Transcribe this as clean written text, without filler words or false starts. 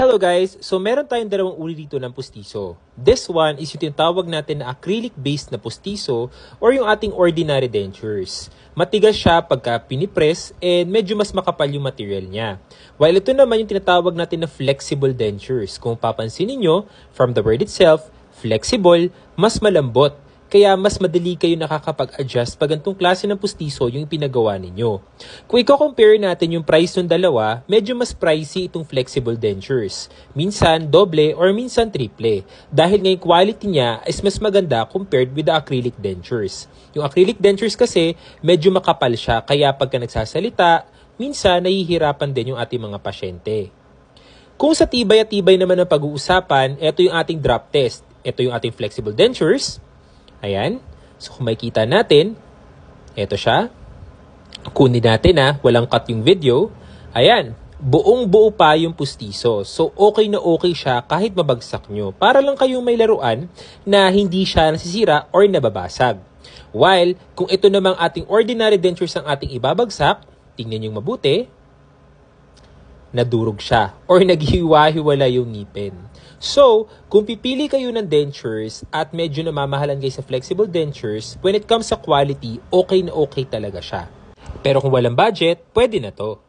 Hello guys! So meron tayong dalawang uri dito ng pustiso. This one is yung tinatawag natin na acrylic-based na pustiso or yung ating ordinary dentures. Matigas siya pagka pinipress and medyo mas makapal yung material niya. While ito naman yung tinatawag natin na flexible dentures. Kung papansin niyo from the word itself, flexible, mas malambot. Kaya mas madali kayo nakakapag-adjust pag ganitong klase ng pustiso yung pinagawa ninyo. Kung i-compare natin yung price ng dalawa, medyo mas pricey itong flexible dentures. Minsan doble or minsan triple. Dahil nga yung quality niya is mas maganda compared with the acrylic dentures. Yung acrylic dentures kasi medyo makapal siya kaya pagka nagsasalita, minsan nahihirapan din yung ating mga pasyente. Kung sa tibay at tibay naman ang pag-uusapan, ito yung ating drop test. Ito yung ating flexible dentures. Ayan. So kung makikita natin, eto siya. Kunin natin walang cut yung video. Ayan. Buong-buo pa yung pustiso. So okay na okay siya kahit mabagsak nyo. Para lang kayong may laruan na hindi siya nasisira or nababasag. While kung ito namang ating ordinary dentures ang ating ibabagsak, tingnan nyo mabuti, nadurog siya or naghiwa-hiwala yung ngipin. So, kung pipili kayo ng dentures at medyo namamahalan kayo sa flexible dentures, when it comes sa quality, okay na okay talaga siya. Pero kung walang budget, pwede na to.